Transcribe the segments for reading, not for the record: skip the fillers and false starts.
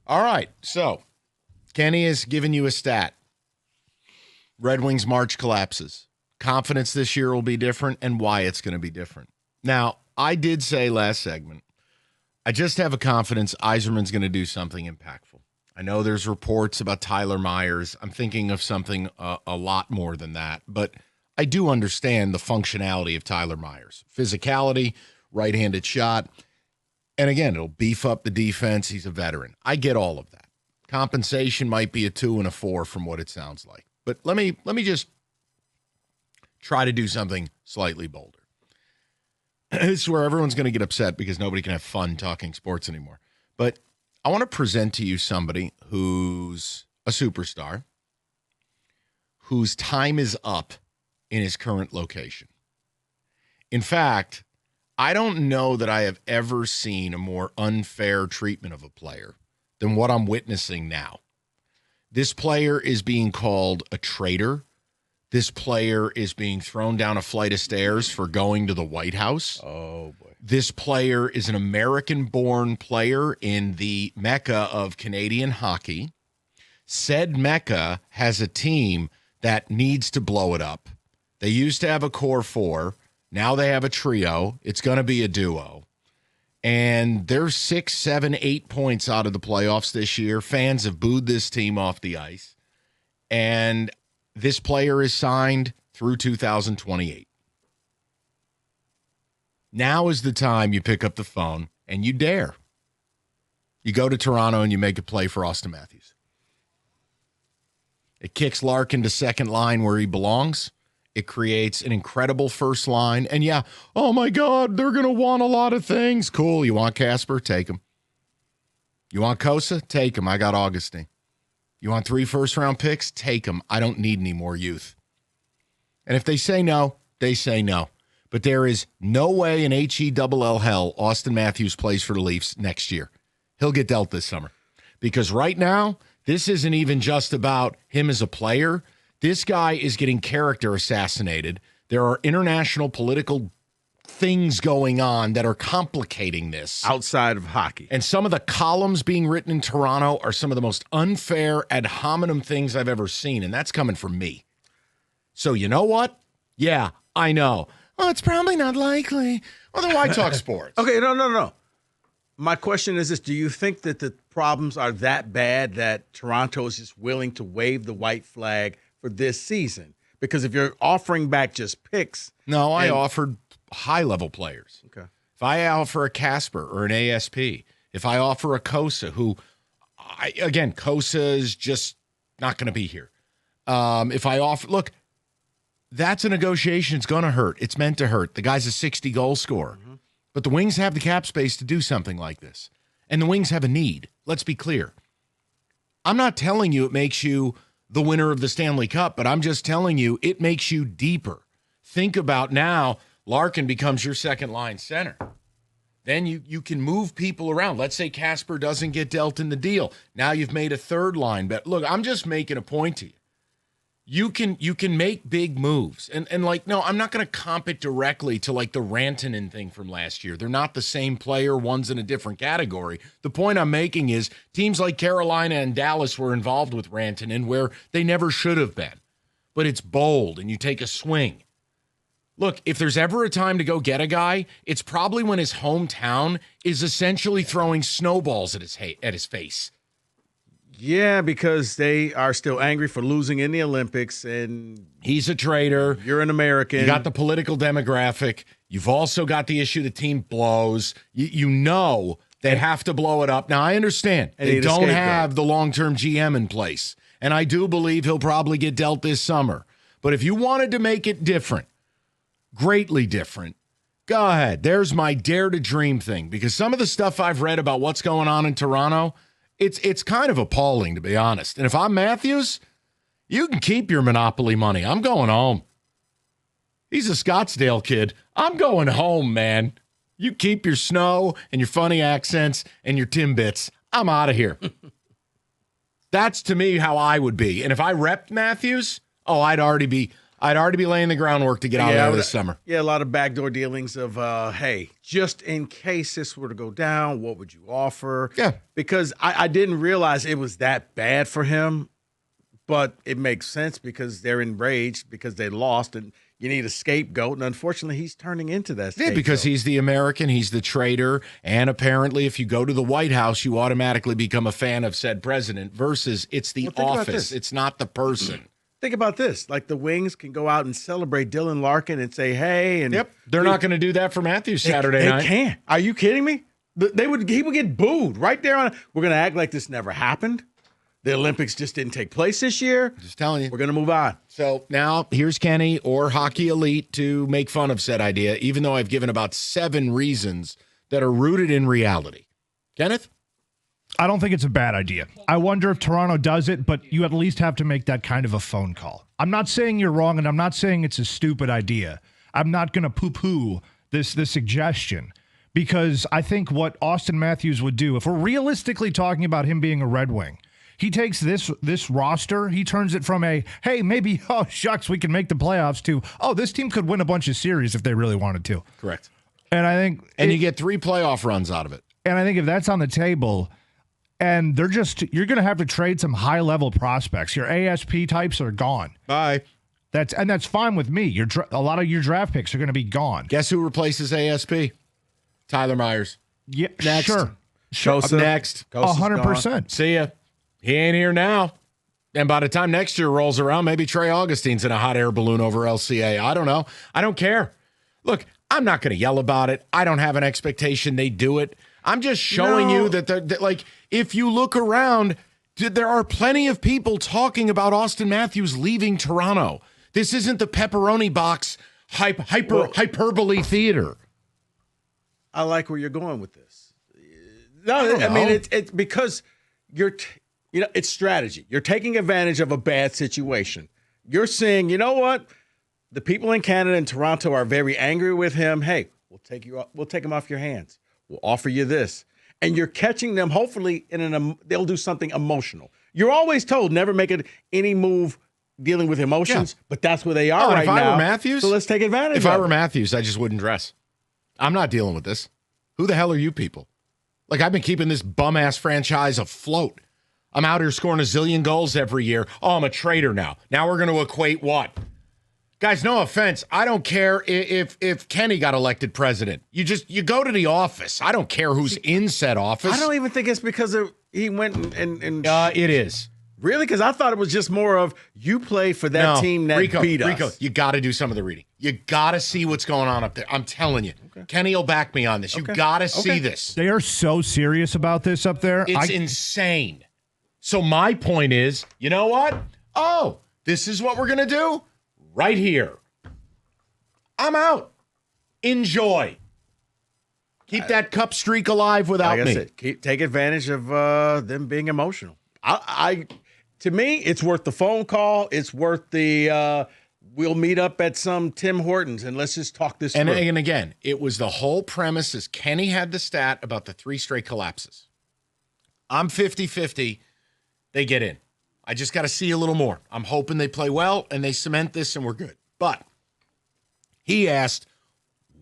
All right, so Kenny has given you a stat. Red Wings March collapses. Confidence this year will be different and why it's going to be different. Now, I did say last segment, I just have a confidence Yzerman's going to do something impactful. I know there's reports about Tyler Myers. I'm thinking of something a lot more than that, but I do understand the functionality of Tyler Myers. Physicality, right-handed shot, and again, it'll beef up the defense. He's a veteran. I get all of that. Compensation might be a 2 and a 4 from what it sounds like. But let me just try to do something slightly bolder. This is where everyone's going to get upset because nobody can have fun talking sports anymore. But I want to present to you somebody who's a superstar, whose time is up in his current location. In fact, I don't know that I have ever seen a more unfair treatment of a player than what I'm witnessing now. This player is being called a traitor. This player is being thrown down a flight of stairs for going to the White House. Oh, boy. This player is an American-born player in the mecca of Canadian hockey. Said mecca has a team that needs to blow it up. They used to have a core 4. Now they have a trio. It's going to be a duo. And they're 6, 7, 8 points out of the playoffs this year. Fans have booed this team off the ice. And this player is signed through 2028. Now is the time you pick up the phone and you dare. You go to Toronto and you make a play for Auston Matthews. It kicks Larkin to second line where he belongs. It creates an incredible first line. And yeah, oh my God, they're going to want a lot of things. Cool. You want Casper? Take him. You want Kosa? Take him. I got Augustine. You want 3 first-round picks? Take them. I don't need any more youth. And if they say no, they say no. But there is no way in HELL hell Auston Matthews plays for the Leafs next year. He'll get dealt this summer. Because right now, this isn't even just about him as a player. This guy is getting character assassinated. There are international political things going on that are complicating this. Outside of hockey. And some of the columns being written in Toronto are some of the most unfair ad hominem things I've ever seen, and that's coming from me. So you know what? Yeah, I know. Oh, it's probably not likely. Well, then why talk sports? Okay, no. My question is this. Do you think that the problems are that bad that Toronto is just willing to wave the white flag for this season? Because if you're offering back just picks. No, I offered high-level players. Okay. If I offer a Casper or an ASP, if I offer a Kosa, Kosa is just not going to be here. If I offer, look, that's a negotiation. It's going to hurt. It's meant to hurt. The guy's a 60-goal scorer. Mm-hmm. But the Wings have the cap space to do something like this. And the Wings have a need. Let's be clear. I'm not telling you it makes you the winner of the Stanley Cup, but I'm just telling you it makes you deeper. Think about now, Larkin becomes your second-line center. Then you can move people around. Let's say Casper doesn't get dealt in the deal. Now you've made a third line bet. Look, I'm just making a point to you. You can make big moves. And no, I'm not going to comp it directly to like the Rantanen thing from last year. They're not the same player. One's in a different category. The point I'm making is teams like Carolina and Dallas were involved with Rantanen where they never should have been. But it's bold and you take a swing. Look, if there's ever a time to go get a guy, it's probably when his hometown is essentially throwing snowballs at his face. Yeah, because they are still angry for losing in the Olympics, and he's a traitor. You're an American. You got the political demographic. You've also got the issue the team blows. You know they have to blow it up. Now, I understand. They don't have the long-term GM in place, and I do believe he'll probably get dealt this summer. But if you wanted to make it different, greatly different, go ahead. There's my dare to dream thing, because some of the stuff I've read about what's going on in Toronto, it's kind of appalling, to be honest. And if I'm Matthews, you can keep your Monopoly money. I'm going home. He's a Scottsdale kid. I'm going home, man. You keep your snow and your funny accents and your Timbits. I'm out of here. That's, to me, how I would be. And if I repped Matthews, I'd already be I'd already be laying the groundwork to get out there this summer. Yeah, a lot of backdoor dealings of, hey, just in case this were to go down, what would you offer? Yeah. Because I didn't realize it was that bad for him, but it makes sense because they're enraged because they lost and you need a scapegoat. And unfortunately, he's turning into that scapegoat. Yeah, because he's the American, he's the traitor, and apparently if you go to the White House, you automatically become a fan of said president versus it's the office. It's not the person. Think about this. Like the Wings can go out and celebrate Dylan Larkin and say, hey. And yep, they're not going to do that for Matthews Saturday night. They can't. Are you kidding me? He would get booed right there. We're going to act like this never happened. The Olympics just didn't take place this year. Just telling you. We're going to move on. So now here's Kenny or Hockey Elite to make fun of said idea, even though I've given about 7 reasons that are rooted in reality. Kenneth? I don't think it's a bad idea. I wonder if Toronto does it, but you at least have to make that kind of a phone call. I'm not saying you're wrong, and I'm not saying it's a stupid idea. I'm not going to poo-poo this suggestion because I think what Auston Matthews would do, if we're realistically talking about him being a Red Wing, he takes this roster, he turns it from a, hey, maybe, oh, shucks, we can make the playoffs to, oh, this team could win a bunch of series if they really wanted to. Correct. And I think... you get 3 playoff runs out of it. And I think if that's on the table... And you're going to have to trade some high-level prospects. Your ASP types are gone. Bye. That's fine with me. A lot of your draft picks are going to be gone. Guess who replaces ASP? Tyler Myers. Yeah, next. Sure. Up next. 100%. See ya. He ain't here now. And by the time next year rolls around, maybe Trey Augustine's in a hot air balloon over LCA. I don't know. I don't care. Look, I'm not going to yell about it. I don't have an expectation they do it. I'm just showing you that, like, if you look around, there are plenty of people talking about Auston Matthews leaving Toronto. This isn't the pepperoni box hyperbole theater. I like where you're going with this. No, I mean, it's because it's strategy. You're taking advantage of a bad situation. You're saying, you know what? The people in Canada and Toronto are very angry with him. Hey, we'll take him off your hands. We'll offer you this. And you're catching them, hopefully, they'll do something emotional. You're always told never make any move dealing with emotions, but that's where they are right now. If I were Matthews, so let's take advantage of it. If I were Matthews, I just wouldn't dress. I'm not dealing with this. Who the hell are you people? Like, I've been keeping this bum-ass franchise afloat. I'm out here scoring a zillion goals every year. Oh, I'm a traitor now. Now we're going to equate what? Guys, no offense. I don't care if Kenny got elected president. You go to the office. I don't care who's in said office. I don't even think it's because he went and it is. Really? Because I thought it was just more of you play for that team that beat us. Rico, you got to do some of the reading. You got to see what's going on up there. I'm telling you. Okay. Kenny will back me on this. You got to see this. They are so serious about this up there. It's insane. So my point is, you know what? Oh, this is what we're going to do? Right here. I'm out. Enjoy. Keep that cup streak alive without me. Take advantage of them being emotional. To me, it's worth the phone call. It's worth the we'll meet up at some Tim Hortons and let's just talk this through. And again, it was the whole premise is Kenny had the stat about the 3 straight collapses. I'm 50-50. They get in. I just got to see a little more. I'm hoping they play well and they cement this and we're good. But he asked,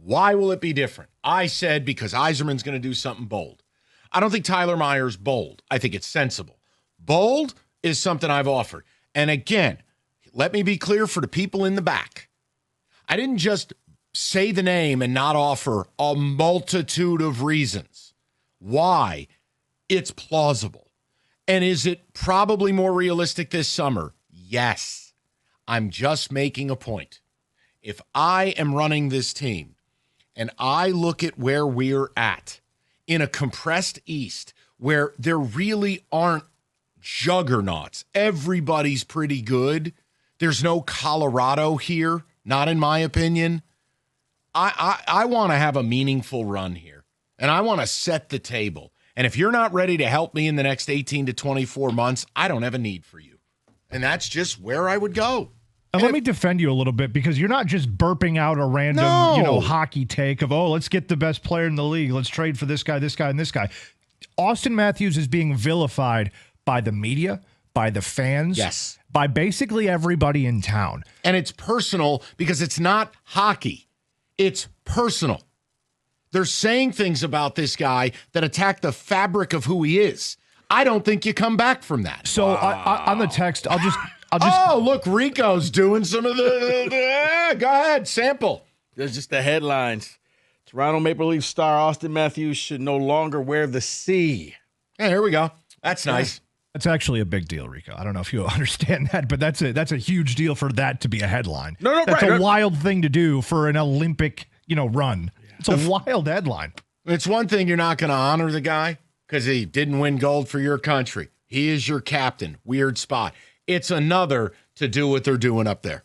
why will it be different? I said, because Yzerman's going to do something bold. I don't think Tyler Myers bold. I think it's sensible. Bold is something I've offered. And again, let me be clear for the people in the back. I didn't just say the name and not offer a multitude of reasons why it's plausible. And is it probably more realistic this summer? Yes. I'm just making a point. If I am running this team and I look at where we're at in a compressed East where there really aren't juggernauts, everybody's pretty good. There's no Colorado here, not in my opinion. I want to have a meaningful run here, and I want to set the table. And if you're not ready to help me in the next 18 to 24 months, I don't have a need for you. And that's just where I would go. And let me defend you a little bit because you're not just burping out a random, hockey take of, oh, let's get the best player in the league. Let's trade for this guy, and this guy. Auston Matthews is being vilified by the media, by the fans, Yes, by basically everybody in town. and it's personal because it's not hockey. It's personal. They're saying things about this guy that attack the fabric of who he is. I don't think you come back from that. So on the text, I'll just. Oh, look, Rico's doing some of the go ahead, sample. There's just the headlines. Toronto Maple Leaf star Auston Matthews should no longer wear the C. Hey, here we go. That's nice. That's actually a big deal, Rico. I don't know if you understand that, but that's a huge deal for that to be a headline. No, that's right, a right. wild thing to do for an Olympic, run. It's a wild headline. It's one thing you're not going to honor the guy because he didn't win gold for your country. He is your captain. Weird spot. It's another to do what they're doing up there.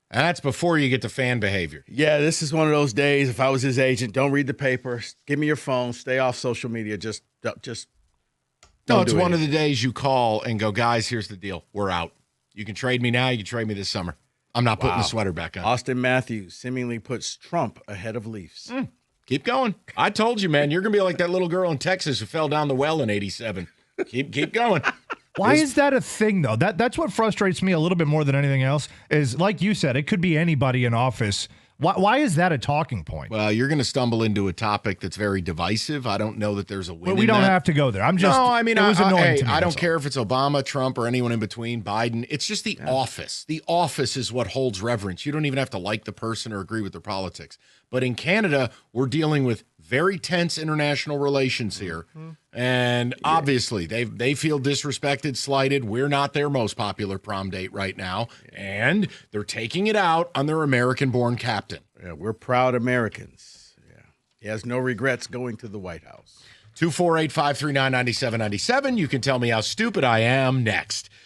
And that's before you get to fan behavior. Yeah, this is one of those days. If I was his agent, don't read the paper. Give me your phone. Stay off social media. Just No, don't it's do one of anything. the days you call and go, guys, here's the deal. We're out. You can trade me now. You can trade me this summer. I'm not putting the sweater back on. Auston Matthews seemingly puts Trump ahead of Leafs. Keep going. I told you, man, you're going to be like that little girl in Texas who fell down the well in 87. Keep going. Why is that a thing, though? That's what frustrates me a little bit more than anything else is, like you said, it could be anybody in office. Why is that a talking point? Well, you're going to stumble into a topic that's very divisive. I don't know that there's a win. But we don't have to go there. I'm just. No, I mean, it was annoying to me. I don't that's all. care if it's Obama, Trump, or anyone in between, Biden. It's just the office. The office is what holds reverence. You don't even have to like the person or agree with their politics. But in Canada, we're dealing with very tense international relations here. And obviously, they feel disrespected, slighted. We're not their most popular prom date right now. And they're taking it out on their American-born captain. Yeah, we're proud Americans. Yeah, he has no regrets going to the White House. 248-539-9797. You can tell me how stupid I am next.